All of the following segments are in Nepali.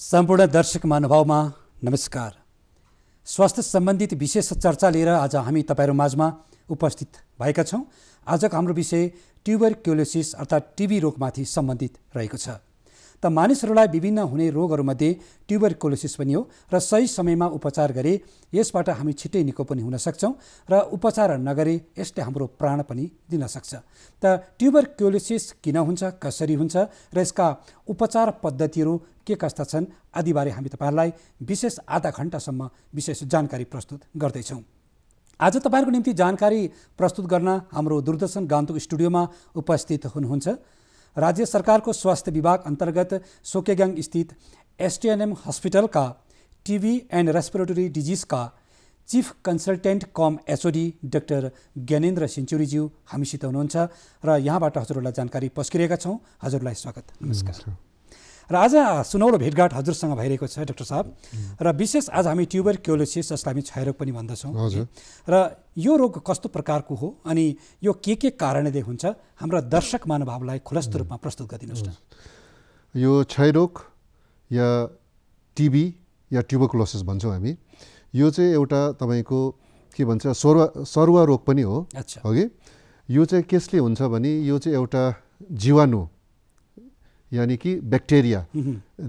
सम्पूर्ण दर्शक महानुभावमा नमस्कार। स्वास्थ्य सम्बन्धित विशेष चर्चा लिएर आज हामी तपाईहरु माझमा उपस्थित भएका छौं। आजको हाम्रो विषय ट्युबरक्युलोसिस अर्थात् टिबी रोगमाथि सम्बन्धित रहेको छ। त मानिसहरूलाई विभिन्न हुने रोगहरूमध्ये ट्युबरक्युलोसिस पनि हो र सही समयमा उपचार गरे यसबाट हामी छिट्टै निको पनि हुन सक्छौं र उपचार नगरे यसले हाम्रो प्राण पनि दिन सक्छ। त ट्युबरक्युलोसिस किन हुन्छ, कसरी हुन्छ र यसका उपचार पद्धतिहरू के कस्ता छन् आदिबारे हामी तपाईहरुलाई विशेष आधा घण्टासम्म विशेष जानकारी प्रस्तुत गर्दैछौं। आज तपाईहरुको निम्ति जानकारी प्रस्तुत गर्न हाम्रो दूरदर्शन गान्तोक स्टुडियोमा उपस्थित हुनुहुन्छ राज्य सरकारको स्वास्थ्य विभाग अन्तर्गत सोकेगाङ स्थित एसटीएनएम हस्पिटलका टिबी एन्ड रेस्पिरेटरी डिजिजका chief consultant cum HOD doctor Gyanendra सिन्चुरीज्यू हामीसित हुनुहुन्छ र यहाँबाट हजुरहरूलाई जानकारी पस्किरहेका छौं। हजुरलाई स्वागत, नमस्कार। र आज सुनौलो भेटघाट हजुरसँग भइरहेको छ डाक्टर साहब, र विशेष आज हामी ट्युबरक्युलोसिस जसलाई हामी क्षयरोग पनि भन्दछौँ र यो रोग कस्तो प्रकारको हो अनि यो के कारणले हुन्छ, हाम्रा दर्शक महानुभावलाई खुलस्त रूपमा प्रस्तुत गरिदिनुहोस् न। यो क्षयरोग या टिबी या ट्युबरक्युलोसिस भन्छौँ हामी। यो चाहिँ एउटा तपाईको के भन्छ सरुवा रोग पनि हो। हगि यो चाहिँ कसले हुन्छ भने यो चाहिँ एउटा जीवाणु यानी कि ब्याक्टेरिया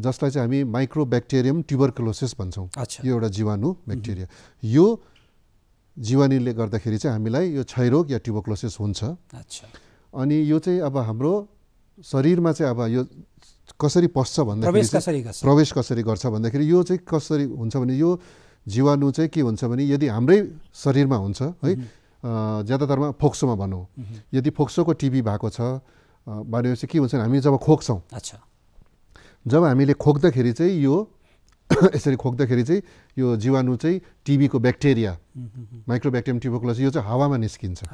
जसलाई चाहिँ हामी माइक्रोब्याक्टेरियम ट्युबरक्युलोसिस भन्छौँ। यो एउटा जीवाणु ब्याक्टेरिया, यो जीवाणुले गर्दाखेरि चाहिँ हामीलाई यो क्षयरोग या ट्युबरक्युलोसिस हुन्छ। अनि यो चाहिँ अब हाम्रो शरीरमा चाहिँ अब यो कसरी पस्छ भन्दाखेरि प्रवेश कसरी गर्छ भन्दाखेरि यो चाहिँ कसरी हुन्छ भने यो जीवाणु चाहिँ के हुन्छ भने यदि हाम्रै शरीरमा हुन्छ है, ज्यादातरमा फोक्सोमा भनौँ, यदि फोक्सोको टिबी भएको छ भनेपछि के हुन्छ हामी जब खोक्छौँ, जब हामीले खोक्दाखेरि चाहिँ यो यसरी खोक्दाखेरि चाहिँ यो जीवाणु चाहिँ टिबीको ब्याक्टेरिया माइक्रोब्याक्टेरियम ट्युबरक्युलोसिस यो चाहिँ हावामा निस्किन्छ।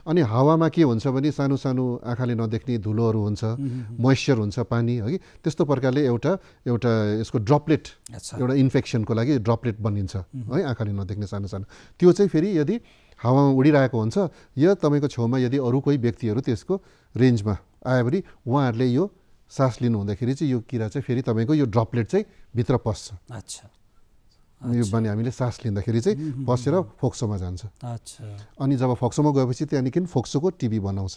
अनि हावामा के हुन्छ भने सानो सानो आँखाले नदेख्ने धुलोहरू हुन्छ, मोइस्चर हुन्छ, पानी है, त्यस्तो प्रकारले एउटा यसको ड्रपलेट एउटा इन्फेक्सनको लागि ड्रपलेट बनिन्छ है, आँखाले नदेख्ने सानो सानो। त्यो चाहिँ फेरि यदि हावामा उडिरहेको हुन्छ या तपाईँको छेउमा यदि अरू कोही व्यक्तिहरू त्यसको रेन्जमा आयो भने उहाँहरूले यो सास लिनु हुँदाखेरि चाहिँ यो किरा चाहिँ फेरि तपाईँको यो ड्रपलेट चाहिँ भित्र पस्छ। यो भने हामीले सास लिँदाखेरि चाहिँ पसेर फोक्सोमा जान्छ। अनि जब फोक्सोमा गएपछि त्यहाँदेखि फोक्सोको टिबी बनाउँछ,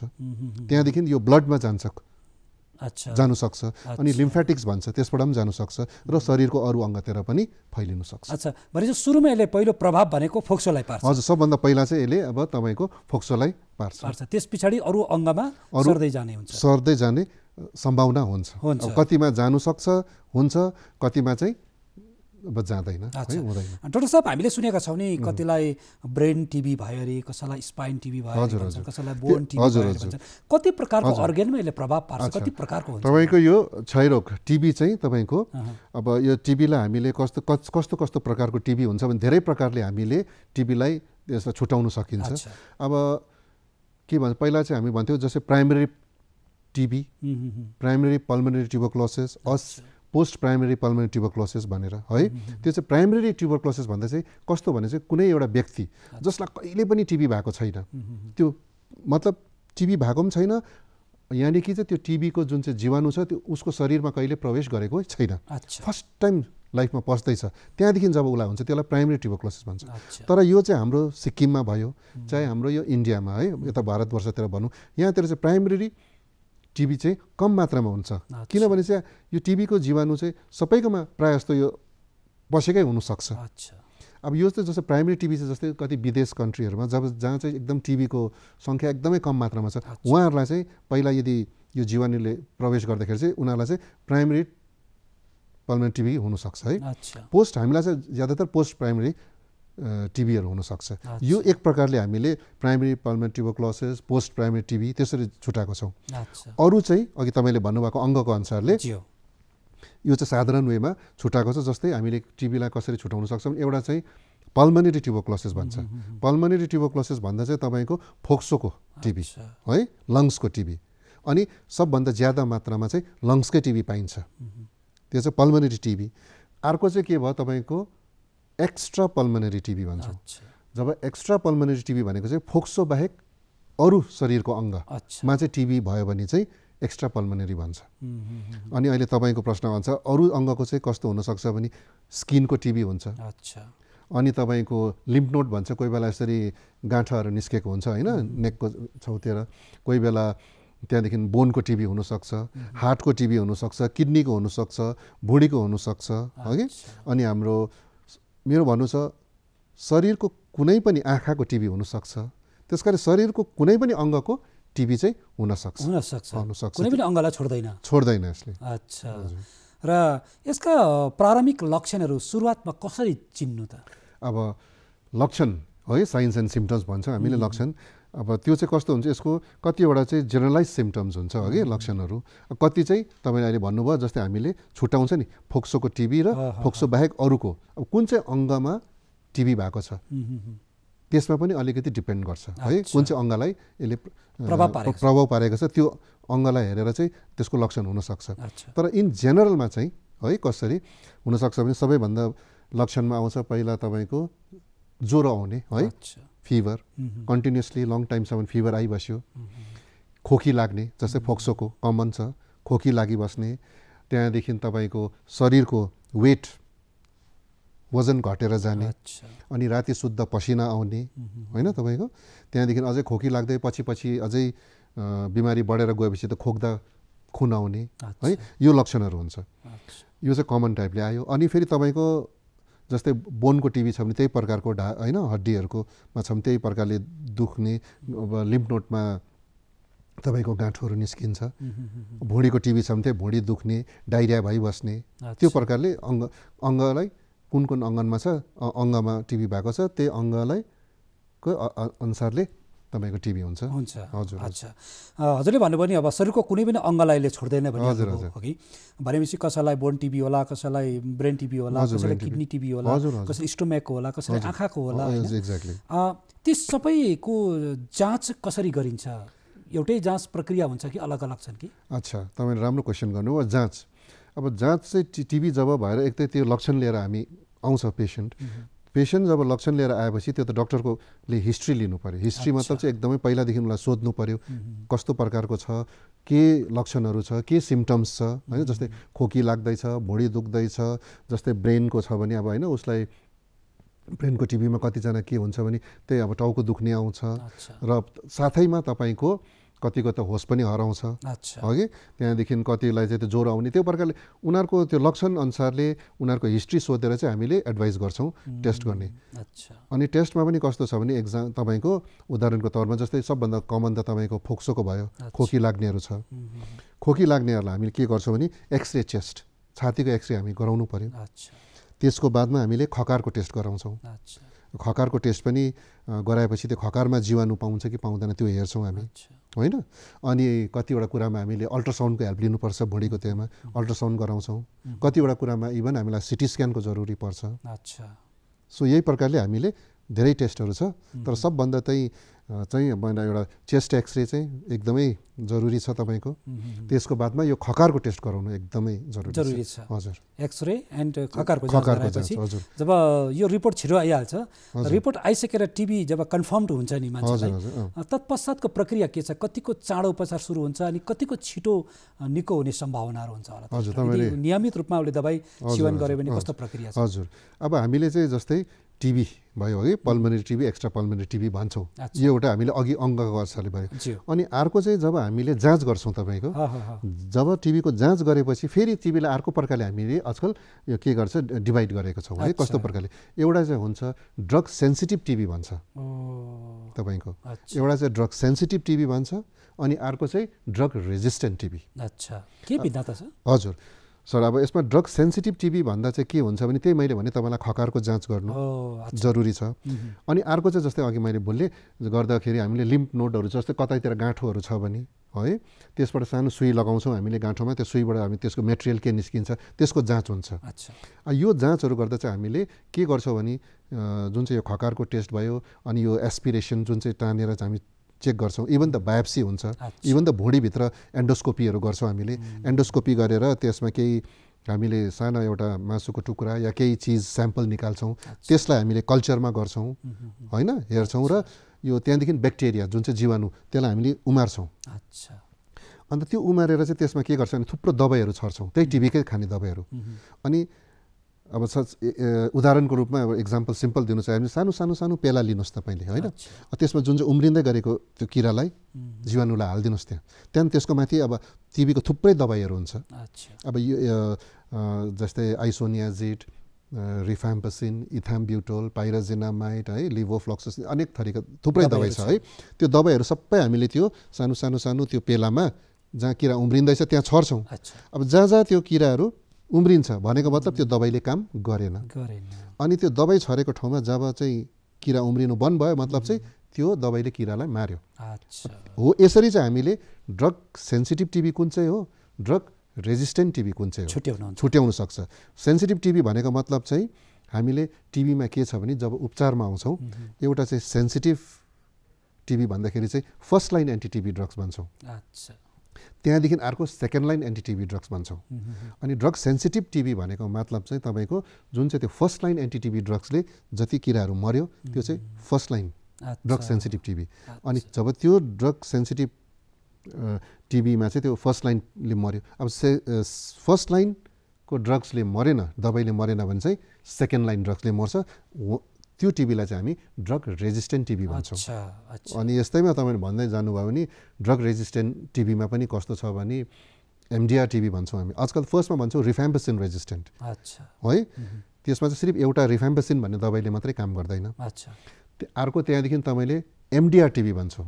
त्यहाँदेखि यो ब्लडमा जानु सक्छ अनि लिम्फेटिक्स भन्छ त्यसबाट पनि जानु सक्छ र शरीरको अरू अङ्गतिर पनि फैलिनु सक्छ। भनेपछि सुरुमा यसले पहिलो प्रभाव भनेको फोक्सोलाई पार्छ। हजुर, सबभन्दा पहिला चाहिँ यसले अब तपाईँको फोक्सोलाई पार्छ। त्यस पछाडि अरू अङ्गमा सर्दै जाने सम्भावना हुन्छ। कतिमा जानु सक्छ, हुन्छ, कतिमा चाहिँ अब जाँदैन, डाक्टर साहब। हामीले सुनेका छौँ नि कतिलाई ब्रेन टिबी भयो अरे, कसैलाई स्पाइन टिबी भयो, कसैलाई बोन टिबी भयो, कति प्रकारको अर्गेनमा यसले प्रभाव पार्छ, कति प्रकारको हुन्छ तपाईँको यो क्षयरोग टिबी चाहिँ तपाईँको। अब यो टिबीलाई हामीले कस्तो प्रकारको टिबी हुन्छ भने धेरै प्रकारले हामीले टिबीलाई यसलाई छुटाउन सकिन्छ। अब के भन्छ, पहिला चाहिँ हामी भन्थ्यौँ जस्तै primary TB, primary pulmonary tuberculosis, post primary pulmonary tuberculosis भनेर है। त्यो चाहिँ प्राइमेरी ट्युबरक्युलोसिस भन्दा चाहिँ कस्तो भने चाहिँ कुनै एउटा व्यक्ति जसलाई कहिले पनि टिबी भएको छैन, त्यो मतलब टिबी भएको पनि छैन, यानि कि चाहिँ त्यो टिबीको जुन चाहिँ जीवाणु छ त्यो उसको शरीरमा कहिले प्रवेश गरेको छैन, फर्स्ट टाइम लाइफमा पस्दैछ, त्यहाँदेखि जब उसलाई हुन्छ त्यसलाई प्राइमेरी ट्युबरक्युलोसिस भन्छ। तर यो चाहिँ हाम्रो सिक्किममा भयो, चाहे हाम्रो यो इन्डियामा है, यता भारतवर्षतिर भनौँ, यहाँतिर चाहिँ प्राइमेरी टिबी चाहिँ कम मात्रामा हुन्छ। किनभने चाहिँ यो टिबीको जीवाणु चाहिँ सबैकोमा प्रायः जस्तो यो बसेकै हुनसक्छ। अब यो चाहिँ जस्तो प्राइमेरी टिबी चाहिँ जस्तै कति विदेश कन्ट्रीहरूमा जहाँ चाहिँ एकदम टिबीको सङ्ख्या एकदमै कम मात्रामा छ, उहाँहरूलाई चाहिँ पहिला यदि यो जीवाणुले प्रवेश गर्दाखेरि चाहिँ उनीहरूलाई चाहिँ प्राइमेरी पल्मोनरी टिबी हुनसक्छ है। पोस्ट हामीलाई चाहिँ ज्यादातर पोस्ट प्राइमेरी टिबीहरू हुनसक्छ। यो एक प्रकारले हामीले primary pulmonary tuberculosis, post primary TB त्यसरी छुटाएको छौँ। अरू चाहिँ अघि तपाईँले भन्नुभएको अङ्गको अनुसारले यो चाहिँ साधारण वेमा छुटाएको छ। जस्तै हामीले टिबीलाई कसरी छुटाउन सक्छौँ, एउटा चाहिँ पल्मोनरी ट्युबरक्युलोसिस भन्छ। पल्मोनरी ट्युबरक्युलोसिस भन्दा चाहिँ तपाईँको फोक्सोको टिबी है, लङ्सको टिबी, अनि सबभन्दा ज्यादा मात्रामा चाहिँ लङ्सकै टिबी पाइन्छ, त्यो चाहिँ पल्मोनरी टिबी। अर्को चाहिँ के भयो तपाईँको एक्स्ट्रा पल्मोनरी टिबी भन्छौँ। जब एक्स्ट्रा पल्मोनरी टिबी भनेको चाहिँ फोक्सो बाहेक अरू शरीरको अङ्गमा चाहिँ टिबी भयो भने चाहिँ एक्स्ट्रा पल्मोनरी भन्छ। अनि अहिले तपाईँको प्रश्न भन्छ अरू अङ्गको चाहिँ कस्तो हुनसक्छ भने स्किनको टिबी हुन्छ। अच्छा। अनि तपाईँको लिम्फ नोड भन्छ, कोही बेला यसरी गाँठाहरू निस्केको हुन्छ होइन नेकको छेउतिर, कोही बेला त्यहाँदेखि बोनको टिबी हुनसक्छ, हार्टको टिबी हुनसक्छ, किडनीको हुनसक्छ, भुँडीको हुनसक्छ हगि। अनि मेरो भन्नु छ शरीरको कुनै पनि आँखाको टिबी हुनसक्छ, त्यस कारण शरीरको कुनै पनि अङ्गको टिबी चाहिँ हुनसक्छ। कुनै पनि अङ्गलाई छोड्दैन यसले। अच्छा। र यसका प्रारम्भिक लक्षणहरू सुरुवातमा कसरी चिन्नु त? अब लक्षण है साइन्स एन्ड सिम्पटम्स भन्छौँ हामीले लक्षण। अब त्यो चाहिँ कस्तो हुन्छ, यसको कतिवटा चाहिँ जेनरलाइज सिम्पटम्स हुन्छ हगि लक्षणहरू, कति चाहिँ तपाईँले अहिले भन्नुभयो जस्तै हामीले छुट्याउँछ नि फोक्सोको टिबी र फोक्सो बाहेक अरूको, अब कुन चाहिँ अङ्गमा टिबी भएको छ त्यसमा पनि अलिकति डिपेन्ड गर्छ है, कुन चाहिँ अङ्गलाई यसले प्रभाव पारेको छ त्यो अङ्गलाई हेरेर चाहिँ त्यसको लक्षण हुनसक्छ। तर इन जेनरलमा चाहिँ है कसरी हुनसक्छ भने सबैभन्दा लक्षणमा आउँछ पहिला तपाईँको ज्वरो आउने है, फिभर कन्टिन्युसली लङ टाइमसम्म फिभर आइबस्यो, खोकी लाग्ने जस्तै फोक्सोको कमन छ, खोकी लागिबस्ने, त्यहाँदेखि तपाईँको शरीरको वेट वजन घटेर जाने, अनि राति शुद्ध पसिना आउने होइन तपाईँको, त्यहाँदेखि अझै खोकी लाग्दै पछि अझै बिमारी बढेर गएपछि त खोक्दा खुन आउने है, यो लक्षणहरू हुन्छ। यो चाहिँ कमन टाइपले आयो। अनि फेरि तपाईँको जस्तै बोनको टिबी छ भने त्यही प्रकारको होइन हड्डीहरूकोमा छ भने त्यही प्रकारले दुख्ने, अब लिम्फ नोडमा तपाईँको गाँठोहरू निस्किन्छ, भुँडीको टिबी छ भने त्यही भुँडी दुख्ने, डाइरिया भइबस्ने, त्यो प्रकारले अङ्गलाई कुन अङ्गमा छ अङ्गमा टिबी भएको छ त्यही अङ्गलाई को अनुसारले तपाईँको टिबी हुन्छ। हजुर। अच्छा, हजुरले भन्नुभयो नि अब शरीरको कुनै पनि अङ्गलाई यसले छोड्दैन भने कि भनेपछि कसैलाई बोन टिबी होला, कसैलाई ब्रेन टिबी होला, कसैलाई किडनी टिबी होला, कसैलाई स्टोमेकको होला, कसैलाई आँखाको होला होइन। ती सबैको जाँच कसरी गरिन्छ? एउटै जाँच प्रक्रिया हुन्छ कि अलग अलग छन् कि? अच्छा, तपाईँले राम्रो क्वेसन गर्नुभयो। जाँच, अब जाँच चाहिँ टिबी जब भएर एक त त्यो लक्षण लिएर हामी आउँछ पेसेन्ट जब लक्षण लिएर आएपछि त्यो त डक्टरकोले हिस्ट्री लिनु पऱ्यो। हिस्ट्री मतलब चाहिँ एकदमै पहिलादेखि उसलाई सोध्नु पऱ्यो कस्तो प्रकारको छ, के लक्षणहरू छ, के सिम्टम्स छ होइन। जस्तै खोकी लाग्दैछ, भुँडी दुख्दैछ, जस्तै ब्रेनको छ भने अब होइन उसलाई ब्रेनको टिबीमा कतिजना के हुन्छ भने त्यही अब टाउको दुख्ने आउँछ र साथैमा तपाईँको कतिको त होस पनि हराउँछ हगि, त्यहाँदेखि कतिलाई चाहिँ त्यो ज्वरो आउने, त्यो प्रकारले उनीहरूको त्यो लक्षण अनुसारले उनीहरूको हिस्ट्री सोधेर चाहिँ हामीले एडभाइस गर्छौँ टेस्ट गर्ने। अनि टेस्टमा पनि कस्तो छ भने तपाईँको उदाहरणको तौरमा जस्तै सबभन्दा कमन त तपाईँको फोक्सोको भयो, खोकी लाग्नेहरू छ, खोकी लाग्नेहरूलाई हामीले के गर्छौँ भने एक्सरे चेस्ट, छातीको एक्सरे हामी गराउनु पऱ्यो। त्यसको बादमा हामीले खकारको टेस्ट गराउँछौँ। खकारको टेस्ट पनि गराएपछि त्यो खकारमा जीवाणु पाउँछ कि पाउँदैन त्यो हेर्छौँ हामी होइन। अनि कतिवटा कुरामा हामीले अल्ट्रासाउन्डको हेल्प लिनुपर्छ, भुँडीको त्यसमा अल्ट्रासाउन्ड गराउँछौँ, कतिवटा कुरामा इभन हामीलाई सिटी स्क्यानको जरुरी पर्छ। सो यही प्रकारले हामीले धेरै टेस्टहरू छ, तर सबभन्दा चाहिँ एउटा चेस्ट एक्सरे चाहिँ एकदमै जरुरी छ तपाईँको। त्यसको बादमा यो खकारको टेस्ट गराउनु एकदमै जरुरी छ। हजुर, एक्सरे एन्ड खकारको गराएपछि जब यो रिपोर्ट छिटो आइहाल्छ, रिपोर्ट आइसकेर टिबी जब कन्फर्म्ड हुन्छ नि मान्छेलाई, तत्पश्चातको प्रक्रिया के छ? कतिको चाँडो उपचार सुरु हुन्छ अनि कतिको छिटो निको हुने सम्भावनाहरू हुन्छ होला? हजुर, तपाईँले नियमित रूपमा उसले दबाई सेवन गर्यो भने कस्तो प्रक्रिया छ? हजुर, अब हामीले चाहिँ जस्तै टिबी भयो है, pulmonary TB, extra pulmonary TB भन्छौँ, यो एउटा हामीले अघि अङ्गको अर्थले भयो। अनि अर्को चाहिँ जब हामीले जाँच गर्छौँ तपाईँको, जब टिबीको जाँच गरेपछि फेरि टिबीलाई अर्को प्रकारले हामीले आजकल यो के गर्छ डिभाइड गरेको छौँ है। कस्तो प्रकारले? एउटा चाहिँ हुन्छ ड्रग सेन्सिटिभ टिबी भन्छ तपाईँको, एउटा चाहिँ ड्रग सेन्सिटिभ टिबी भन्छ, अनि अर्को चाहिँ ड्रग रेजिस्टेन्ट टिबी। अच्छा, के भिन्नता छ? हजुर सर, अब यसमा ड्रग सेन्सिटिभ टिबी भन्दा चाहिँ के हुन्छ भने त्यही मैले भने तपाईँलाई खकारको जाँच गर्नु जरुरी छ। अनि अर्को चाहिँ जस्तै अघि मैले बोलेँ गर्दाखेरि हामीले लिम्फ नोडहरू जस्तै कतैतिर गाँठोहरू छ भने है त्यसबाट सानो सुई लगाउँछौँ हामीले गाँठोमा, त्यो सुईबाट हामी त्यसको मेटेरियल के निस्किन्छ त्यसको जाँच हुन्छ। यो जाँचहरू गर्दा चाहिँ हामीले के गर्छौँ भने जुन चाहिँ यो खकारको टेस्ट भयो, अनि यो एस्पिरेसन जुन चाहिँ टानेर चाहिँ हामी चेक गर्छौँ, इभन द बायोप्सी हुन्छ, इभन द भुँडीभित्र एन्डोस्कोपीहरू गर्छौँ हामीले। एन्डोस्कोपी गरेर त्यसमा केही हामीले सानो एउटा मासुको टुक्रा या केही चिज स्याम्पल निकाल्छौँ, त्यसलाई हामीले कल्चरमा गर्छौँ होइन, हेर्छौँ र यो त्यहाँदेखि ब्याक्टेरिया जुन चाहिँ जीवाणु त्यसलाई हामीले उमार्छौँ। अन्त त्यो उमारेर चाहिँ त्यसमा के गर्छ भने थुप्रो दबाईहरू छर्छौँ, त्यही टिभीकै खाने दबाईहरू। अनि अब उदाहरणको रूपमा अब एक्जाम्पल सिम्पल दिनु चाह्यो भने सानो सानो सानो पेला लिनुहोस् तपाईँले, होइन? त्यसमा जुन चाहिँ उम्रिँदै गरेको त्यो किरालाई जीवाणुलाई हालिदिनुहोस् त्यहाँदेखि त्यसको माथि अब टिबीको थुप्रै दबाईहरू हुन्छ। अब यो जस्तै आइसोनियाजिड, रिफाम्पसिन, इथाम्ब्युटोल, पाइराजिनामाइड, है, लिभोफ्लक्सिसिन, अनेक थरीका थुप्रै दबाई छ, है। त्यो दबाईहरू सबै हामीले त्यो सानो सानो सानो त्यो पेलामा जहाँ किरा उम्रिँदैछ त्यहाँ छर्छौँ। अब जहाँ जहाँ त्यो किराहरू उम्रिन्छ भनेको मतलब त्यो दबाईले काम गरेन। अनि त्यो दबाई छरेको ठाउँमा जब चाहिँ किरा उम्रिनु बन्द भयो मतलब चाहिँ त्यो दबाईले किरालाई मार्यो। हो, यसरी चाहिँ हामीले ड्रग सेन्सिटिभ टिबी कुन चाहिँ हो, ड्रग रेजिस्टेन्ट टिबी कुन चाहिँ हो छुट्याउन सक्छ। सेन्सिटिभ टिबी भनेको मतलब चाहिँ हामीले टिबीमा के छ भने जब उपचारमा आउँछौँ एउटा चाहिँ सेन्सिटिभ टिबी भन्दाखेरि चाहिँ फर्स्ट लाइन एन्टिटिबी ड्रग्स भन्छौँ। त्यहाँदेखि अर्को सेकेन्ड लाइन एन्टिटिबी ड्रग्स भन्छौँ। अनि ड्रग सेन्सिटिभ टिबी भनेको मतलब चाहिँ तपाईँको जुन चाहिँ त्यो फर्स्ट लाइन एन्टिटिबी ड्रग्सले जति किराहरू मर्यो त्यो चाहिँ first line drug sensitive TB. अनि जब त्यो ड्रग सेन्सिटिभ टिबीमा चाहिँ त्यो फर्स्ट लाइनले मर्यो, अब फर्स्ट लाइनको ड्रग्सले मरेन, दबाईले मरेन भने चाहिँ सेकेन्ड लाइन ड्रग्सले मर्छ। त्यो टिबीलाई चाहिँ हामी ड्रग रेजिस्टेन्ट टिबी भन्छौँ। अनि यस्तैमा तपाईँले भन्दै जानुभयो भने ड्रग रेजिस्टेन्ट टिबीमा पनि कस्तो छ भने एमडिआर टिबी भन्छौँ हामी। आजकल फर्स्टमा भन्छौँ रिफाम्पसिन रेजिस्टेन्ट, है। त्यसमा चाहिँ सिर्फ एउटा रिफाम्पसिन भन्ने दबाईले मात्रै काम गर्दैन। अर्को त्यहाँदेखि तपाईँले एमडिआर टिबी भन्छौँ,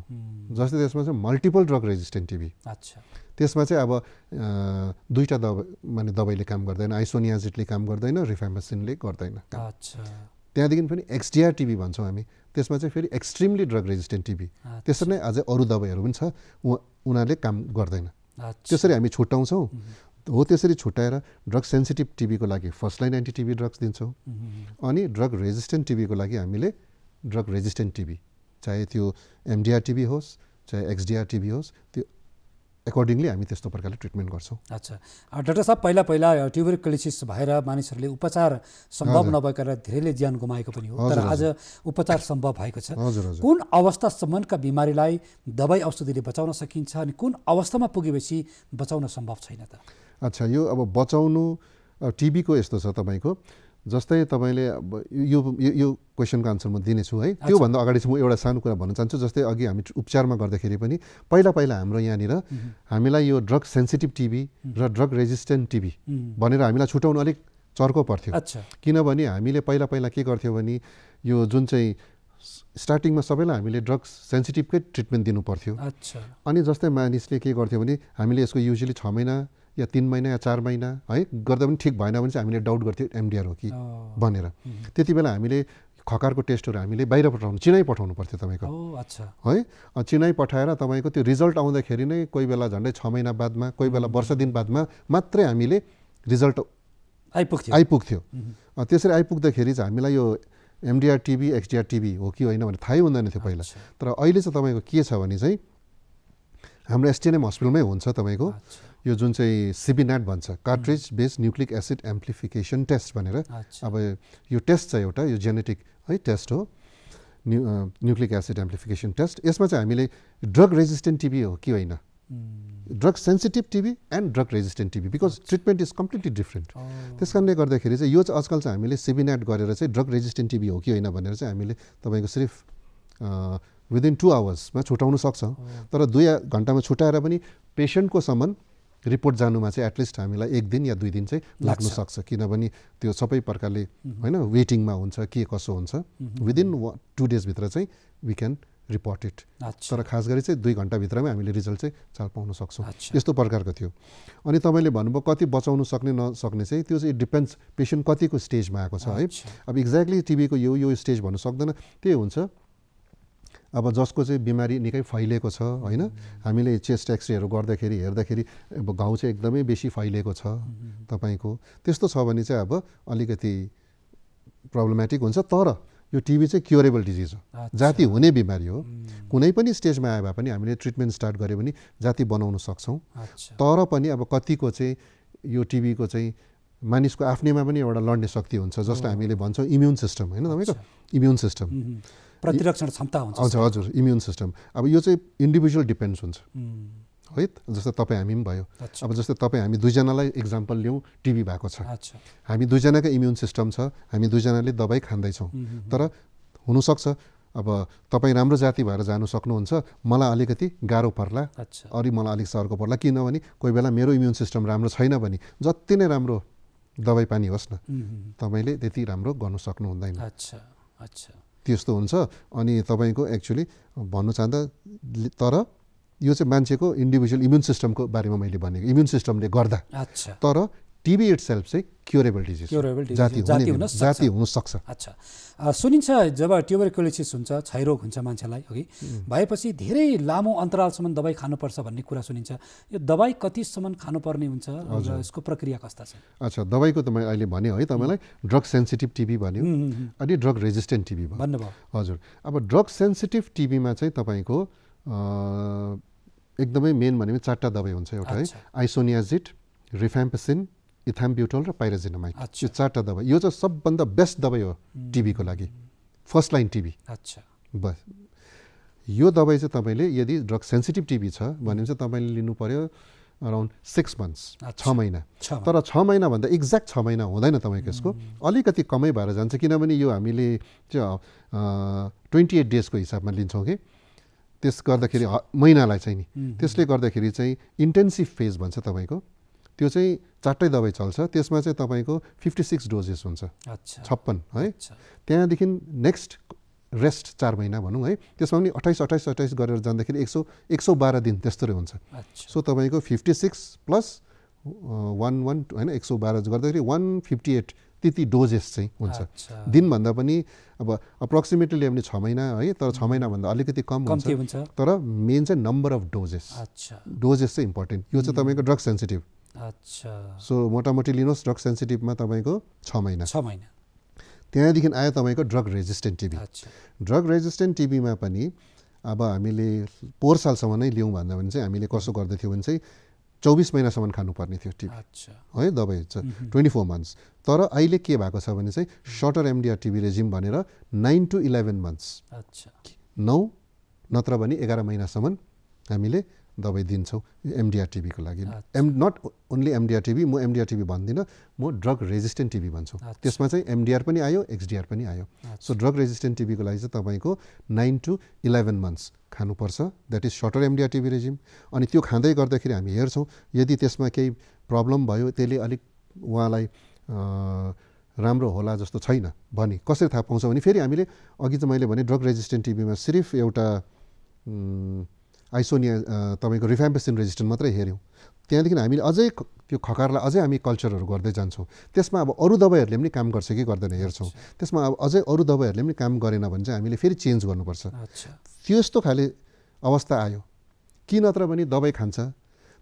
जस्तै त्यसमा चाहिँ मल्टिपल ड्रग रेजिस्टेन्ट टिबी। त्यसमा चाहिँ अब दुईवटा दबाईले काम गर्दैन, आइसोनियाजिडले काम गर्दैन, रिफाम्पसिनले गर्दैन। त्यहाँदेखि पनि एक्सडिआर टिबी भन्छौँ हामी, त्यसमा चाहिँ फेरि एक्सट्रिमली ड्रग रेजिस्टेन्ट टिबी। त्यसरी नै अझै अरू दबाईहरू पनि छ, उनीहरूले काम गर्दैन। त्यसरी हामी छुट्याउँछौँ। हो, त्यसरी छुट्याएर ड्रग सेन्सिटिभ टिबीको लागि फर्स्ट लाइन एन्टिटिबी ड्रग्स दिन्छौँ। अनि ड्रग रेजिस्टेन्ट टिबीको लागि हामीले ड्रग रेजिस्टेन्ट टिबी, चाहे त्यो एमडिआर टिबी होस् चाहे एक्सडिआर टिबी होस्, त्यो एकर्डिङली हामी त्यस्तो प्रकारले ट्रिटमेन्ट गर्छौँ। अच्छा डाक्टर साहब, पहिला ट्युबरक्युलोसिस भएर मानिसहरूले उपचार सम्भव नभएकर धेरैले ज्यान गुमाएको पनि हो, तर आज उपचार सम्भव भएको छ। कुन अवस्थासम्मका बिमारीलाई दबाई औषधिले बचाउन सकिन्छ अनि कुन अवस्थामा पुगेपछि बचाउन सम्भव छैन त? अच्छा, यो अब बचाउनु टिबीको यस्तो छ तपाईँको, जस्तै तपाईँले अब यो क्वेसनको आन्सर म दिनेछु, है। त्योभन्दा अगाडि चाहिँ म एउटा सानो कुरा भन्न चाहन्छु। जस्तै अघि हामी उपचारमा गर्दाखेरि पनि पहिला हाम्रो यहाँनिर हामीलाई यो ड्रग सेन्सिटिभ टिबी र ड्रग रेजिस्टेन्ट टिबी भनेर हामीलाई छुट्याउनु अलिक चर्को पर्थ्यो। किनभने हामीले पहिला के गर्थ्यौँ भने यो जुन चाहिँ स्टार्टिङमा सबैलाई हामीले ड्रग सेन्सिटिभकै ट्रिटमेन्ट दिनु पर्थ्यो। अनि जस्तै मानिसले के गर्थ्यो भने हामीले यसको युजली 6 महिना या 3 महिना या 4 महिना, है, गर्दा पनि ठिक भएन भने चाहिँ हामीले डाउट गर्थ्यौँ एमडिआर हो कि भनेर। त्यति बेला हामीले खकारको टेस्टहरू हामीले बाहिर चिनाइ पठाउनु पर्थ्यो तपाईँको, है। चिनाइ पठाएर तपाईँको त्यो रिजल्ट आउँदाखेरि नै कोही बेला झन्डै 6 महिना बादमा, कोही बेला वर्ष दिन बादमा मात्रै हामीले रिजल्ट आइपुग्थ्यो। त्यसरी आइपुग्दाखेरि चाहिँ हामीलाई यो एमडिआर टिबी एक्सडिआर टिबी हो कि होइन भने थाहै हुँदैन थियो पहिला। तर अहिले चाहिँ तपाईँको के छ भने चाहिँ हाम्रो एसटिएनएम हस्पिटलमै हुन्छ तपाईँको यो जुन चाहिँ सिबिनेट भन्छ, cartridge based nucleic acid amplification test भनेर। अब यो टेस्ट छ एउटा, यो जेनेटिक, है, टेस्ट हो, न्युक्लिक एसिड एम्प्लिफिकेसन टेस्ट। यसमा चाहिँ हामीले ड्रग रेजिस्टेन्ट टिबी हो कि होइन, drug sensitive TB and drug resistant TB, because treatment is completely different. त्यस कारणले गर्दाखेरि चाहिँ यो चाहिँ आजकल चाहिँ हामीले सिबिनेट गरेर चाहिँ ड्रग रेजिस्टेन्ट टिबी हो कि होइन भनेर चाहिँ हामीले तपाईँको सिर्फ विदिन 2 आवर्समा छुटाउन सक्छौँ। तर 2 घन्टामा छुटाएर पनि पेसेन्टको सम्म रिपोर्ट जानुमा चाहिँ एटलिस्ट हामीलाई 1 दिन या 2 दिन चाहिँ लाग्न सक्छ, किनभने त्यो सबै प्रकारले, होइन, वेटिङमा हुन्छ, के कसो हुन्छ। विदिन 2 डेजभित्र चाहिँ वी क्यान रिपोर्ट इट। तर खास गरी चाहिँ 2 घन्टाभित्रमै हामीले रिजल्ट चाहिँ चाल पाउन सक्छौँ। यस्तो प्रकारको थियो। अनि तपाईँले भन्नुभयो कति बचाउनु सक्ने नसक्ने चाहिँ त्यो चाहिँ डिपेन्ड्स पेसेन्ट कतिको स्टेजमा आएको छ, है। अब एक्ज्याक्टली टिबीको यो स्टेज भन्नु सक्दैन, त्यही हुन्छ। अब जसको चाहिँ बिमारी निकै फैलिएको छ, होइन, हामीले चेस्ट एक्सरेहरू हेर्दाखेरि अब घाउ चाहिँ एकदमै बेसी फैलिएको छ तपाईँको, त्यस्तो छ भने चाहिँ अब अलिकति प्रब्लमेटिक हुन्छ। तर यो टिबी चाहिँ क्योरेबल डिजिज हो, जाति हुने बिमारी हो। कुनै पनि स्टेजमा आए भए पनि हामीले ट्रिटमेन्ट स्टार्ट गऱ्यो भने जाति बनाउन सक्छौँ। तर पनि अब कतिको चाहिँ यो टिबीको चाहिँ मानिसको आफ्नैमा पनि एउटा लड्ने शक्ति हुन्छ, जसलाई हामीले भन्छौँ इम्युन सिस्टम, होइन, तपाईँको इम्युन सिस्टम, प्रतिरक्षण क्षमता हुन्छ। हजुर, इम्युन सिस्टम। अब यो चाहिँ इन्डिभिजुअल डिपेन्ड्स हुन्छ, है जस्तो तपाईँ हामी पनि भयो। अब जस्तै तपाईँ हामी दुईजनालाई इक्जाम्पल लिउँ, टिबी भएको छ, हामी दुईजनाको इम्युन सिस्टम छ, हामी दुईजनाले दबाई खाँदैछौँ, तर हुनसक्छ अब तपाईँ राम्रो जाति भएर जानु सक्नुहुन्छ, मलाई अलिकति गाह्रो पर्ला, अरू मलाई अलिक सर्को पर्ला, किनभने कोही बेला मेरो इम्युन सिस्टम राम्रो छैन भने जति नै राम्रो दबाई पानी होस् न तपाईँले त्यति राम्रो गर्नु सक्नु हुँदैन। त्यस्तो हुन्छ। अनि तपाईँको एक्चुअली भन्नु चाहँदा तर यो चाहिँ मान्छेको इन्डिभिजुअल इम्युन सिस्टमको बारेमा मैले भनेको, इम्युन सिस्टमले गर्दा। तर टिबी इटसेल्फ चाहिँ क्युरेबल डिजिज, जाति हुनसक्छ। अच्छा, सुनिन्छ जब ट्युबरक्युलोसिस हुन्छ, क्षयरोग हुन्छ मान्छेलाई अघि भएपछि धेरै लामो अन्तरालसम्म दबाई खानुपर्छ भन्ने कुरा सुनिन्छ। यो दबाई कतिसम्म खानुपर्ने हुन्छ र यसको प्रक्रिया कस्ता छ? अच्छा, दबाईको त मैले अहिले भने है तपाईँलाई, ड्रग सेन्सिटिभ टिबी भन्यो अनि ड्रग रेजिस्टेन्ट टिबी भन्नुभयो। हजुर, अब ड्रग सेन्सिटिभ टिबीमा चाहिँ तपाईँको एकदमै मेन भनेको 4टा दबाई हुन्छ। एउटा है आइसोनियाजिड, रिफाम्पिसिन, इथाम्ब्युटोल र पाइराजिनामाइड। यो 4टा दबाई, यो चाहिँ सबभन्दा बेस्ट दबाई हो टिबीको लागि, फर्स्ट लाइन टिबी। बस यो दबाई चाहिँ तपाईँले यदि ड्रग सेन्सिटिभ टिबी छ भने चाहिँ तपाईँले लिनु पर्यो अराउन्ड 6 months, 6 महिना। तर 6 महिनाभन्दा एक्ज्याक्ट 6 महिना हुँदैन तपाईँको, यसको अलिकति कमै भएर जान्छ, किनभने यो हामीले चाहिँ 28 daysको हिसाबमा लिन्छौँ कि त्यस गर्दाखेरि महिनालाई चाहिँ नि, त्यसले गर्दाखेरि चाहिँ इन्टेन्सिभ फेज भन्छ तपाईँको, त्यो चाहिँ 4टै दबाई चल्छ। त्यसमा चाहिँ तपाईँको 56 doses हुन्छ, 56 है। त्यहाँदेखि नेक्स्ट रेस्ट 4 महिना भनौँ है, त्यसमा पनि 28 गरेर जाँदाखेरि 112 दिन त्यस्तो हुन्छ। सो तपाईँको 56 + 11 होइन 112 गर्दाखेरि 158 त्यति डोजेस चाहिँ हुन्छ दिनभन्दा पनि। अब अप्रोक्सिमेटली हामीले 6 महिना है, तर 6 महिनाभन्दा अलिकति कम हुन्छ, तर मेन चाहिँ नम्बर अफ डोजेस चाहिँ इम्पोर्टेन्ट। यो चाहिँ तपाईँको ड्रग सेन्सिटिभ। सो मोटामोटी लिनुहोस् ड्रग सेन्सिटिभमा तपाईँको 6 महिना। त्यहाँदेखि आयो तपाईँको drug resistant TB. Drug resistant टिबीमा पनि अब हामीले 4 सालसम्म नै लिउँ भन्दा भने चाहिँ हामीले कसो गर्दैथ्यौँ भने चाहिँ 24 महिनासम्म खानुपर्ने थियो टिबी है, दबाई चाहिँ 24 months। तर अहिले के भएको छ भने चाहिँ सर्टर एमडिआर टिबी रेजिम भनेर 9 to 11 months, 9 नत्र भने 11 महिनासम्म हामीले दबाई दिन्छौँ एमडिआर टिबीको लागि। नट ओन्ली एमडिआर टिबी, म एमडिआर टिबी भन्दिनँ, म ड्रग रेजिस्टेन्ट टिबी भन्छु। त्यसमा चाहिँ एमडिआर पनि आयो, एक्सडिआर पनि आयो। सो ड्रग रेजिस्टेन्ट टिबीको लागि चाहिँ तपाईँको 9 to 11 months खानुपर्छ, that is shorter MDR TB regimen. अनि त्यो खाँदै गर्दाखेरि हामी हेर्छौँ यदि त्यसमा केही प्रब्लम भयो, त्यसले अलिक उहाँलाई राम्रो होला जस्तो छैन भने कसरी थाहा पाउँछ भने फेरि हामीले अघि चाहिँ मैले भने ड्रग रेजिस्टेन्ट टिबीमा सिर्फ एउटा आइसोनिया तपाईँको रिफाम्पिसिन रेजिस्टेन्ट मात्रै हेऱ्यौँ। त्यहाँदेखि हामीले अझै त्यो खकारलाई अझै हामी कल्चरहरू गर्दै जान्छौँ। त्यसमा अब अरू दबाईहरूले पनि काम गर्छ कि गर्दैन हेर्छौँ। त्यसमा अब अझै अरू दबाईहरूले पनि काम गरेन भने चाहिँ हामीले फेरि चेन्ज गर्नुपर्छ। त्यस्तो खाले अवस्था आयो कि नत्र भने दबाई खान्छ,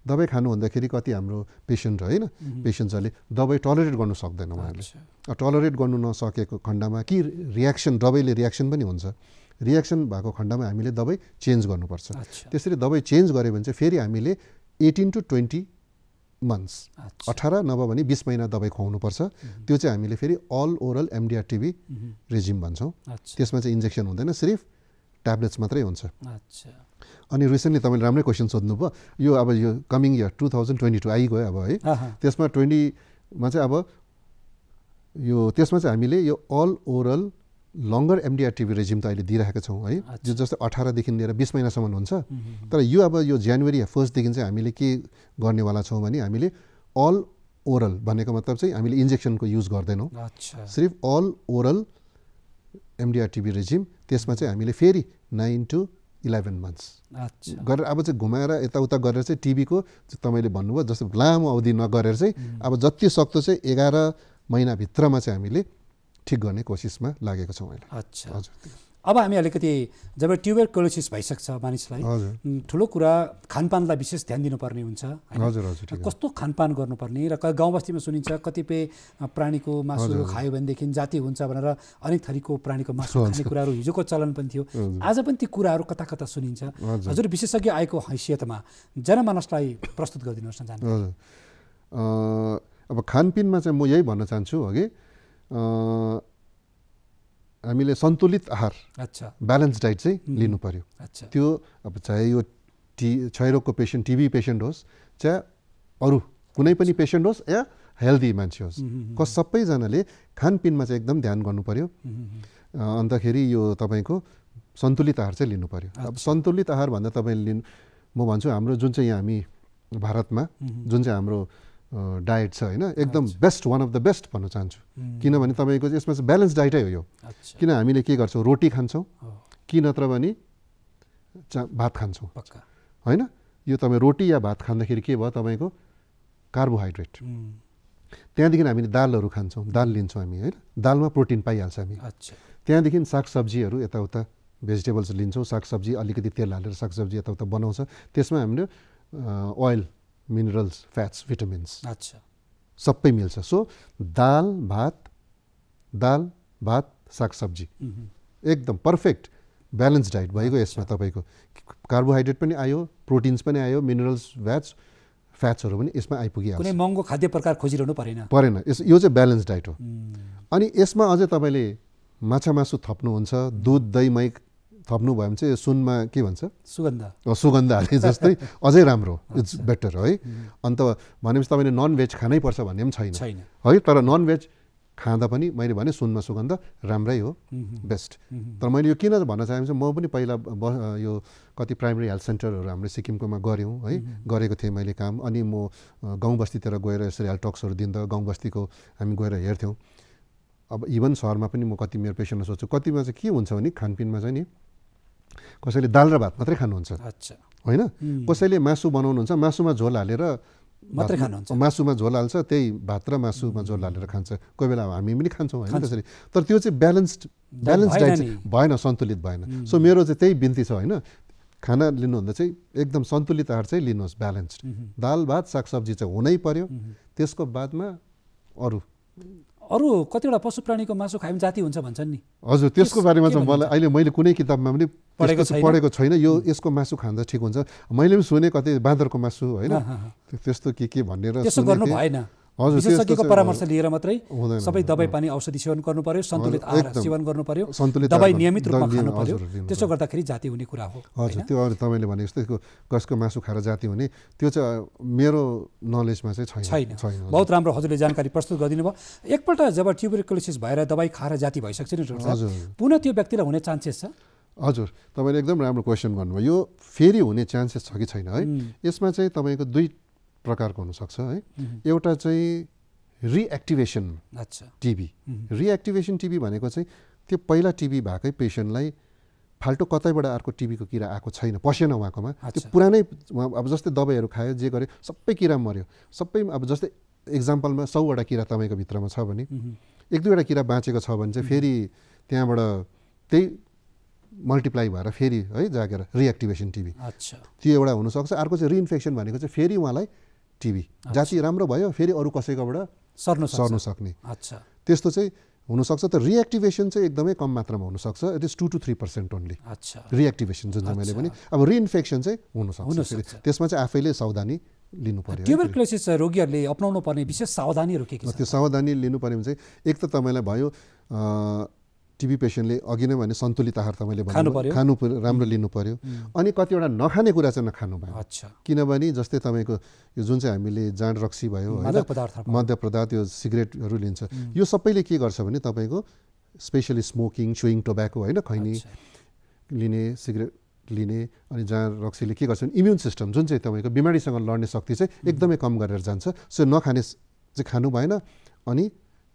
दबाई खानु भन्दाखेरि कति हाम्रो पेसेन्ट होइन, पेसेन्ट्सहरूले दबाई टलरेट गर्नु सक्दैन। उहाँहरूले टलरेट गर्नु नसकेको खण्डमा कि रियाक्सन, दबाईले रियाक्सन पनि हुन्छ, रियाक्सन भएको खण्डमा हामीले दबाई चेन्ज गर्नुपर्छ। त्यसरी दबाई चेन्ज गऱ्यो भने चाहिँ फेरि हामीले 18 to 20 months, 18 नभए भने 20 महिना दबाई खुवाउनुपर्छ। त्यो चाहिँ हामीले फेरि अल ओरल एमडिआर टिबी रेजिम भन्छौँ। त्यसमा चाहिँ इन्जेक्सन हुँदैन, सिर्फ ट्याब्लेट्स मात्रै हुन्छ। अनि रिसेन्टली तपाईँले राम्रै क्वेसन सोध्नुभयो, यो अब यो कमिङ इयर 2022 आइगयो अब है, त्यसमा 20मा चाहिँ अब यो त्यसमा चाहिँ हामीले यो all oral longer MDR TB regimen त अहिले दिइरहेका छौँ है, जो जस्तै 18देखि लिएर 20 महिनासम्म हुन्छ। तर यो अब यो जनवरी 1 देखि चाहिँ हामीले के गर्नेवाला छौँ भने हामीले अल ओरल भनेको मतलब चाहिँ हामीले इन्जेक्सनको युज गर्दैनौँ, सिर्फ अल ओरल एमडिआर टिबी रेजिम। त्यसमा चाहिँ हामीले फेरि 9 to 11 months गरेर अब चाहिँ घुमाएर यताउता गरेर चाहिँ टिबीको तपाईँले भन्नुभयो जस्तो लामो अवधि नगरेर चाहिँ अब जति सक्दो चाहिँ 11 महिनाभित्रमा चाहिँ हामीले ठिक गर्ने कोसिसमा लागेको छौँ अहिले। हजुर, अब हामी अलिकति जब ट्युबरक्युलोसिस भइसक्छ मानिसलाई, ठुलो कुरा खानपानलाई विशेष ध्यान दिनुपर्ने हुन्छ। कस्तो खानपान गर्नुपर्ने, र गाउँ बस्तीमा सुनिन्छ कतिपय प्राणीको मासु खायो भनेदेखि जाति हुन्छ भनेर अनेक थरीको प्राणीको मासु खाने कुराहरू हिजोको चलन पनि थियो, आज पनि ती कुराहरू कता कता सुनिन्छ। हजुर विशेषज्ञ आएको हैसियतमा जनमानसलाई प्रस्तुत गरिदिनुहोस् न जानकारी। अब खानपिनमा चाहिँ म यही भन्न चाहन्छु अघि, हामीले सन्तुलित आहार, ब्यालेन्स डाइट चाहिँ लिनु पर्यो। त्यो अब चाहे यो क्षयरोगको पेसेन्ट, टिबी पेसेन्ट होस्, चाहे अरू कुनै पनि पेसेन्ट होस् या हेल्दी मान्छे होस्, सबैजनाले खानपिनमा चाहिँ एकदम ध्यान गर्नु पर्यो। अन्तखेरि यो तपाईँको सन्तुलित आहार चाहिँ लिनु पर्यो। अब सन्तुलित आहार भन्दा तपाईँले लिनु, म भन्छु हाम्रो जुन चाहिँ यहाँ हामी भारतमा जुन चाहिँ हाम्रो डायट छ होइन, एकदम best, one of the best भन्न चाहन्छु। किनभने तपाईँको चाहिँ यसमा चाहिँ ब्यालेन्स डाइटै हो यो। किन हामीले के गर्छौँ, रोटी खान्छौँ कि नत्र भने भात खान्छौँ होइन। यो तपाईँ रोटी या भात खाँदाखेरि के भयो, तपाईँको कार्बोहाइड्रेट। त्यहाँदेखि हामीले दालहरू खान्छौँ, दाल लिन्छौँ हामी होइन, दालमा प्रोटिन पाइहाल्छ हामी। त्यहाँदेखि सागसब्जीहरू यताउता भेजिटेबल्स लिन्छौँ, सागसब्जी अलिकति तेल हालेर सागसब्जी यताउता बनाउँछ, त्यसमा हामीले ओइल, मिनरल्स, फ्याट्स, भिटामिन्स सबै मिल्छ। सो दाल भात सागसब्जी एकदम पर्फेक्ट ब्यालेन्स डाइट भएको। यसमा तपाईँको कार्बोहाइड्रेट पनि आयो, प्रोटिन्स पनि आयो, मिनरल्स, फ्याट्सहरू पनि यसमा आइपुगिहाल्छ। कुनै महँगो खाद्य प्रकार खोजिरहनु परेन। यो चाहिँ ब्यालेन्स डाइट हो। अनि यसमा अझै तपाईँले माछा मासु थप्नुहुन्छ, दुध दही मही थप्नु भयो भने चाहिँ सुनमा के भन्छ, सुगन्ध हाले जस्तै अझै राम्रो, इट्स बेटर है। अन्त भनेपछि तपाईँले नन भेज खानै पर्छ भन्ने पनि छैन है। तर नन भेज खाँदा पनि मैले भने सुनमा सुगन्ध राम्रै हो, बेस्ट। तर मैले यो किन भन्न चाहेको छु, म पनि पहिला यो कति प्राइमेरी हेल्थ सेन्टरहरू हाम्रो सिक्किमकोमा गऱ्यौँ है, गरेको थिएँ मैले काम। अनि म गाउँ बस्तीतिर गएर यसरी हेल्थ टक्सहरू दिँदा गाउँ बस्तीको हामी गएर हेर्थ्यौँ। अब इभन सहरमा पनि म कति मेरो पेसेन्टलाई सोध्छु, कतिमा चाहिँ के हुन्छ भने खानपिनमा चाहिँ नि कसैले दाल र भात मात्रै खानुहुन्छ होइन, कसैले मासु बनाउनुहुन्छ, मासुमा झोल हालेर मात्रै खानुहुन्छ, मासुमा झोल हाल्छ, त्यही भात र मासुमा झोल हालेर खान्छ। कोही बेला हामी पनि खान्छौँ होइन त्यसरी। तर त्यो चाहिँ ब्यालेन्स डाइट भएन, सन्तुलित भएन। सो मेरो चाहिँ त्यही बिन्ती छ होइन, खाना लिनुभन्दा चाहिँ एकदम सन्तुलित आहार चाहिँ लिनुहोस्, ब्यालेन्स्ड। दाल भात सागसब्जी चाहिँ हुनै पर्यो। त्यसको बादमा अरू कतिवटा पशु प्राणीको मासु खायो भने जाति हुन्छ भन्छन् नि। हजुर, त्यसको बारेमा चाहिँ मलाई अहिले मैले कुनै किताबमा पनि पढेको छैन। यो यसको मासु खाँदा ठिक हुन्छ। मैले पनि सुने कतै बाँदरको मासु होइन, त्यस्तो के भनेर त्यसो गर्नु भएन। विशेषज्ञको परामर्श लिएर मात्रै सबै दबाई पानी औषधि सेवन गर्नु पर्यो, सन्तुलित आहार सेवन गर्नु पर्यो, दबाई नियमित रूपमा खानु पर्यो। त्यसो गर्दाखेरि जाति हुने कुरा हो। हजुर, त्यो अरू तपाईँले भने जस्तो कसको मासु खाएर जाति हुने त्यो चाहिँ मेरो नलेजमा चाहिँ छैन। बहुत राम्रो हजुरले जानकारी प्रस्तुत गरिदिनु भयो। एकपल्ट जब ट्युबरक्युलोसिस भएर दबाई खाएर जाति भइसक्छ नि डाक्टर, पुनः त्यो व्यक्तिलाई हुने चान्सेस छ? हजुर, तपाईँले एकदम राम्रो क्वेसन गर्नुभयो। यो फेरि हुने चान्सेस छ कि छैन है, यसमा चाहिँ तपाईँको दुई प्रकारको हुनसक्छ है। एउटा चाहिँ रिएक्टिभेसन टिबी। रिएक्टिभेसन टिबी भनेको चाहिँ त्यो पहिला टिबी भएकै पेसेन्टलाई फाल्टो कतैबाट अर्को टिबीको किरा आएको छैन, पसेन उहाँकोमा। त्यो पुरानै अब जस्तै दबाईहरू खायो, जे गर्यो, सबै किरा मऱ्यो। सबै अब जस्तै एक्जाम्पलमा 100वटा किरा तपाईँको भित्रमा छ भने 1-2वटा किरा बाँचेको छ भने चाहिँ फेरि त्यहाँबाट त्यही मल्टिप्लाई भएर फेरि है जागेर रिएक्टिभेसन टिबी, त्यो एउटा हुनसक्छ। अर्को चाहिँ रिइन्फेक्सन भनेको चाहिँ फेरि उहाँलाई टिबी जाति राम्रो भयो, फेरि अरू कसैकोबाट सर्नु सक्ने, त्यस्तो चाहिँ हुनसक्छ। त रिएक्टिभेसन चाहिँ एकदमै कम मात्रामा हुनसक्छ। इट इज 2 to 3% ओन्ली रिएक्टिभेसन जुन चाहिँ मैले भने। अब रिइन्फेक्सन चाहिँ हुनसक्छ, त्यसमा चाहिँ आफैले सावधानी लिनु पर्यो। ट्युबरक्युलोसिस रोगीहरूले अपनाउनु पर्ने विशेष सावधानीहरू के छ? त्यो सावधानी लिनु पर्ने भने चाहिँ एक त तपाईँलाई भयो टिबी पेसेन्टले अघि नै भने सन्तुलित आहार तपाईँले खानु पर्यो, राम्रो लिनु पर्यो। अनि कतिवटा नखाने कुरा चाहिँ नखानु भयो। किनभने जस्तै तपाईँको यो जुन चाहिँ हामीले जाँड रक्सी भयो, मद्य पदार्थ, यो सिगरेटहरू लिन्छ, यो सबैले के गर्छ भने तपाईँको स्पेसली स्मोकिङ, चुइङ टोब्याको होइन, खैनी लिने, सिगरेट लिने अनि जाँड रक्सीले के गर्छ भने इम्युन सिस्टम जुन चाहिँ तपाईँको बिमारीसँग लड्ने शक्ति चाहिँ एकदमै कम गरेर जान्छ। सो नखाने चाहिँ खानु भएन अनि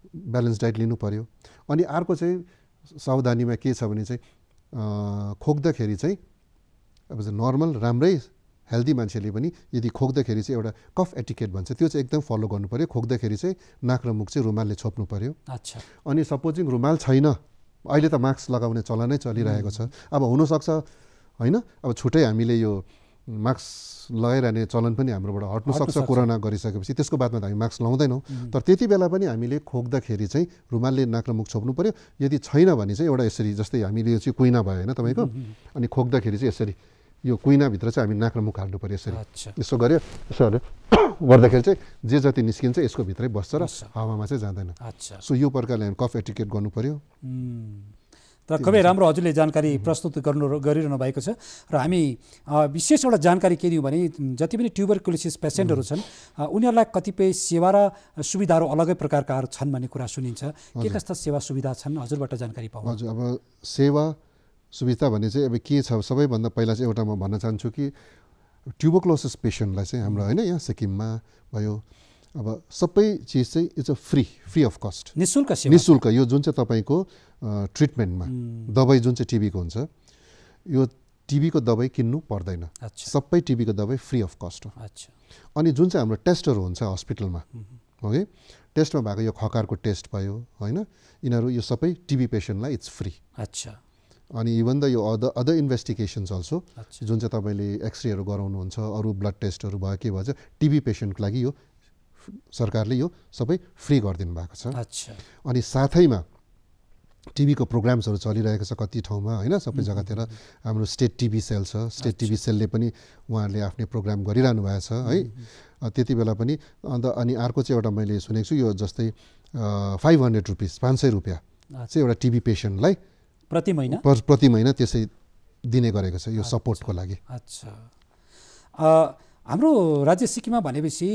ब्यालेन्स डाइट लिनु पर्यो। अनि अर्को चाहिँ सावधानीमा के छ भने चाहिँ खोक्दाखेरि चाहिँ अब नर्मल राम्रै हेल्दी मान्छेले पनि यदि खोक्दाखेरि चाहिँ एउटा कफ एटिकेट भन्छ, त्यो चाहिँ एकदम फलो गर्नु पर्यो। खोक्दाखेरि चाहिँ नाक र मुख चाहिँ रुमालले छोप्नु पर्यो। अनि सपोजिङ रुमाल छैन, अहिले त मास्क लगाउने चलनै चलिरहेको छ। अब हुनसक्छ होइन, अब छुट्टै हामीले यो मास्क लगाइरहने चलन पनि हाम्रोबाट हट्नु सक्छ कोरोना गरिसकेपछि। त्यसको बादमा त हामी मास्क लाउँदैनौँ, तर त्यति बेला पनि हामीले खोक्दाखेरि चाहिँ रुमालले नाक र मुख छोप्नु पर्यो। यदि छैन भने चाहिँ एउटा यसरी जस्तै हामीले यो चाहिँ कुइना भयो होइन तपाईँको, अनि खोक्दाखेरि चाहिँ यसरी यो कुइनाभित्र चाहिँ हामी नाक र मुख हाल्नु पर्यो। यसरी यसो गऱ्यो, यसो गर्दाखेरि चाहिँ जे जति निस्किन्छ यसको भित्रै बस्छ र हावामा चाहिँ जाँदैन। सो यो प्रकारले हामी कफ एटिकेट गर्नु पर्यो। त खुबै राम्रो हजुरले जानकारी प्रस्तुत गरिरहनु भएको छ र हामी विशेष एउटा जानकारी के दियौँ भने जति पनि ट्युबरक्युलोसिस पेसेन्टहरू छन् उनीहरूलाई कतिपय सेवा र सुविधाहरू अलगै प्रकारका छन् भन्ने कुरा सुनिन्छ। के कस्ता सेवा सुविधा छन् हजुरबाट जानकारी पाउँ? हजुर, अब सेवा सुविधा भने चाहिँ अब के छ, सबैभन्दा पहिला चाहिँ एउटा म भन्न चाहन्छु कि ट्युबरक्युलोसिस पेसेन्टलाई चाहिँ हाम्रो होइन यहाँ सिक्किममा भयो अब सबै चिज चाहिँ it's a free of cost, निःशुल्क। यो जुन चाहिँ तपाईँको ट्रिटमेन्टमा दबाई जुन चाहिँ टिबीको हुन्छ, यो टिबीको दबाई किन्नु पर्दैन, सबै टिबीको दबाई फ्री अफ कस्ट हो। अनि जुन चाहिँ हाम्रो टेस्टहरू हुन्छ हस्पिटलमा, ओके, टेस्टमा भएको यो खकारको टेस्ट भयो होइन, यिनीहरू यो सबै टिबी पेसेन्टलाई इट्स फ्री। अनि इभन द यो अदर इन्भेस्टिगेसन्स अल्सो जुन चाहिँ तपाईँले एक्सरेहरू गराउनुहुन्छ, अरू ब्लड टेस्टहरू भयो के भन्छ, टिबी पेसेन्टको लागि यो सरकारले यो सबै फ्री गरिदिनु भएको छ। अनि साथैमा टिबीको प्रोग्राम्सहरू चलिरहेको छ कति ठाउँमा होइन, सबै जग्गातिर हाम्रो स्टेट टिबी सेल छ, स्टेट टिबी सेलले पनि उहाँहरूले आफ्नै प्रोग्राम गरिरहनु भएको छ है। त्यति बेला पनि अन्त अनि अर्को चाहिँ एउटा मैले सुनेको छु, यो जस्तै 500 रुपिस, 500 रुपियाँ चाहिँ एउटा टिबी पेसेन्टलाई प्रति महिना त्यसै दिने गरेको छ यो सपोर्टको लागि। हाम्रो राज्य सिक्किममा भनेपछि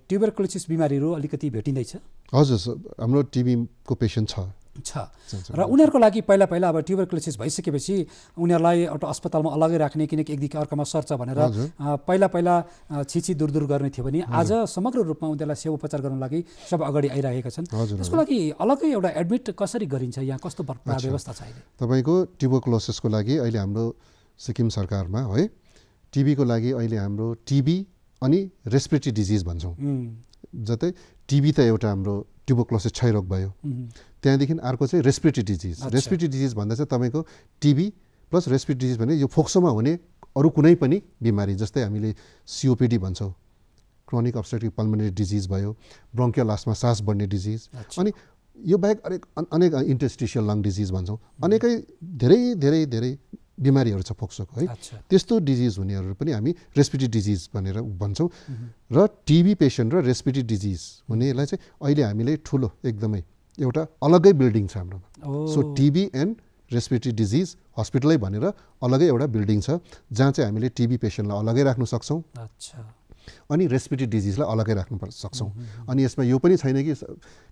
ट्युबरक्युलोसिस बिमारीहरू अलिकति भेटिँदैछ? हजुर, हाम्रो टिबीको पेसेन्ट छ र उनीहरूको लागि पहिला अब ट्युबरक्युलोसिस भइसकेपछि उनीहरूलाई एउटा अस्पतालमा अलग्गै राख्ने, किनकि एकदेखि अर्कामा सर्छ भनेर पहिला छिछि दूर गर्ने थियो भने आज समग्र रूपमा उनीहरूलाई सेवा उपचार गर्नको लागि सब अगाडि आइरहेका छन्। त्यसको लागि अलग्गै एउटा एडमिट कसरी गरिन्छ, यहाँ कस्तो व्यवस्था छ अहिले? तपाईँको ट्युबरक्युलोसिसको लागि अहिले हाम्रो सिक्किम सरकारमा है, टिबीको लागि अहिले हाम्रो टिबी अनि रेस्पिरेटरी डिजिज भन्छौँ। जतै टिबी त एउटा हाम्रो ट्युबरक्युलोसिस क्षयरोग भयो, त्यहाँदेखि अर्को चाहिँ रेस्पिरेटरी डिजिज। रेस्पिरेटरी डिजिज भन्दा चाहिँ तपाईँको टिबी प्लस रेस्पिरेटरी डिजिज भने यो फोक्सोमा हुने अरू कुनै पनि बिमारी, जस्तै हामीले सिओपिडी भन्छौँ, क्रोनिक अब्स्ट्रक्टिभ पल्मोनरी डिजिज भयो, ब्रोन्कियल आस्थमा सास बढ्ने डिजिज, अनि यो बाहेक अनेक इन्टरस्टिशियल लङ डिजिज भन्छौँ, अनेकै धेरै बिमारीहरू छ फोक्सोको है। त्यस्तो डिजिज हुनेहरू पनि हामी रेस्पिरेटरी डिजिज भनेर भन्छौँ। र टिबी पेसेन्ट र रेस्पिरेटरी डिजिज हुनेलाई चाहिँ अहिले हामीले ठुलो एकदमै एउटा अलग्गै बिल्डिङ छ हाम्रोमा। So TB and respiratory disease हस्पिटलै भनेर अलग्गै एउटा बिल्डिङ छ, जहाँ चाहिँ हामीले टिबी पेसेन्टलाई अलग्गै राख्न सक्छौँ अनि रेस्पिरेटरी डिजिजलाई अलग्गै राख्नु सक्छौँ। अनि यसमा यो पनि छैन कि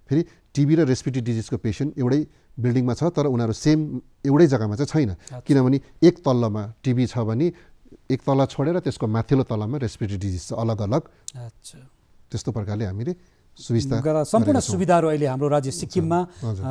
फेरि टिबी र रेस्पिरेटरी डिजिजको पेसेन्ट एउटै बिल्डिङमा छ तर उनीहरू सेम एउटै जग्गामा चाहिँ छैन, किनभने एक तल्लोमा टिबी छ भने एक तल्ला छोडेर त्यसको माथिल्लो तल्लामा रेस्पिरेटरी डिजिज छ, अलग त्यस्तो प्रकारले हामीले सम्पूर्ण सुविधाहरू अहिले हाम्रो राज्य सिक्किममा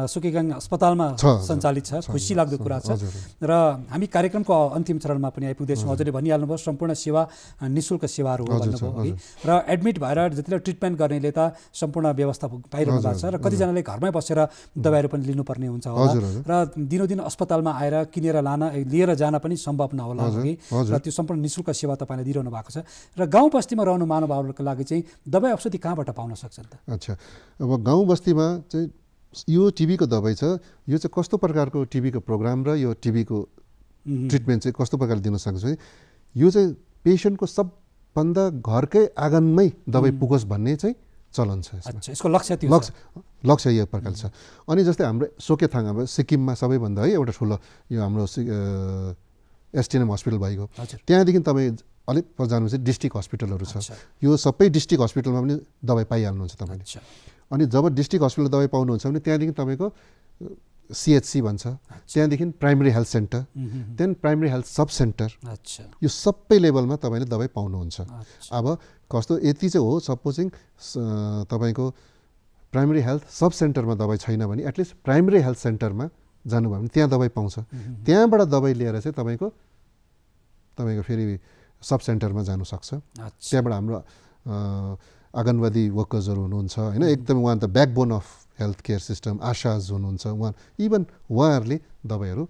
सुकेगाङ अस्पतालमा सञ्चालित छ। खुसी लाग्दो कुरा छ। र हामी कार्यक्रमको अन्तिम चरणमा पनि आइपुग्दैछौँ। हजुरले भनिहाल्नुभयो सम्पूर्ण सेवा निःशुल्क सेवाहरू हो भन्नुभयो कि, र एडमिट भएर जतिले ट्रिटमेन्ट गर्नेले त सम्पूर्ण व्यवस्था पाइरहनु भएको छ र कतिजनाले घरमै बसेर दबाईहरू पनि लिनुपर्ने हुन्छ होला र दिनोदिन अस्पतालमा आएर लिएर जान पनि सम्भव नहोला कि, र त्यो सम्पूर्ण निःशुल्क सेवा तपाईँले दिइरहनु भएको छ। र गाउँ बस्तीमा रहनु महानुभावहरूको लागि चाहिँ दबाई औषधि कहाँबाट पाउन सक्छ? अच्छा, अब गाउँ बस्तीमा चाहिँ यो टिबीको दबाई छ, यो चाहिँ कस्तो प्रकारको टिबीको प्रोग्राम र यो टिबीको ट्रिटमेन्ट चाहिँ कस्तो प्रकारले दिन सक्छ भने यो चाहिँ पेसेन्टको सबभन्दा घरकै आँगनमै दबाई पुगोस् भन्ने चाहिँ चलन छ। यसको लक्ष्य यो प्रकार छ। अनि जस्तै हाम्रो सोकेथाङ अब सिक्किममा सबैभन्दा है एउटा ठुलो यो हाम्रो एसटिएनएम हस्पिटल भएको, त्यहाँदेखि तपाईँ अलिक जानुहुन्छ डिस्ट्रिक्ट हस्पिटलहरू छ। यो सबै डिस्ट्रिक्ट हस्पिटलमा पनि दबाई पाइहाल्नुहुन्छ तपाईँले। अनि जब डिस्ट्रिक्ट हस्पिटल दबाई पाउनुहुन्छ भने त्यहाँदेखि तपाईँको सिएचसी भन्छ, त्यहाँदेखि primary health centre, then primary health sub centre, यो सबै लेभलमा तपाईँले दबाई पाउनुहुन्छ। अब कस्तो यति चाहिँ हो, सपोजिङ तपाईँको प्राइमेरी हेल्थ सब सेन्टरमा दबाई छैन भने एटलिस्ट प्राइमेरी हेल्थ सेन्टरमा जानुभयो भने त्यहाँ दबाई पाउँछ। त्यहाँबाट दबाई लिएर चाहिँ तपाईँको फेरि सब सेन्टरमा जानु सक्छ। त्यहाँबाट हाम्रो आँगनवाडी वर्कर्सहरू हुनुहुन्छ होइन, एकदम उहाँ त backbone of health care system, Asha's हुनुहुन्छ, उहाँहरूले दबाईहरू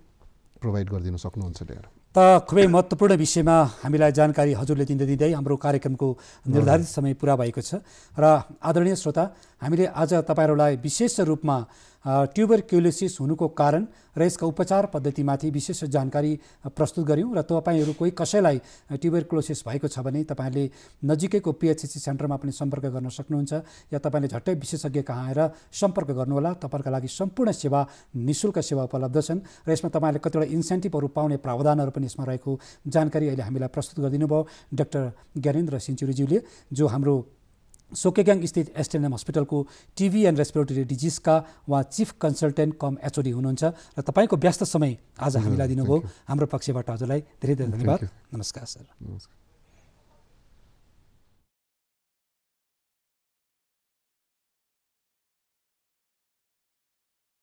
प्रोभाइड गरिदिनु सक्नुहुन्छ ल्याएर। त खुबै महत्त्वपूर्ण विषयमा हामीलाई जानकारी हजुरले दिँदै हाम्रो कार्यक्रमको निर्धारित समय पुरा भएको छ। र आदरणीय श्रोता, हामीले आज तपाईँहरूलाई विशेष रूपमा ट्युबरक्युलोसिस हुनुको कारण र यसका उपचार पद्धतिमाथि विशेष जानकारी प्रस्तुत गऱ्यौँ र तपाईँहरू कोही कसैलाई ट्युबरक्युलोसिस भएको छ भने तपाईँहरूले नजिकैको पिएचसी सेन्टरमा पनि सम्पर्क गर्न सक्नुहुन्छ या तपाईँले झट्टै विशेषज्ञ कहाँ आएर सम्पर्क गर्नुहोला। तपाईँहरूका लागि सम्पूर्ण सेवा निःशुल्क सेवा उपलब्ध छन् र यसमा तपाईँहरूले कतिवटा इन्सेन्टिभहरू पाउने प्रावधानहरू पनि यसमा रहेको जानकारी अहिले हामीलाई प्रस्तुत गरिदिनु भयो डाक्टर ज्ञानेन्द्र सिन्चुरीज्यूले, जो हाम्रो सोकेगाङ स्थित एसटिएनएम हस्पिटलको टिभी एन्ड रेस्पिरेटरी डिजिजका उहाँ चिफ कन्सल्टेन्ट कम एचओडी हुनुहुन्छ र तपाईँको व्यस्त समय आज हामीलाई दिनुभयो। हाम्रो पक्षबाट हजुरलाई धेरै धेरै धन्यवाद। नमस्कार सर।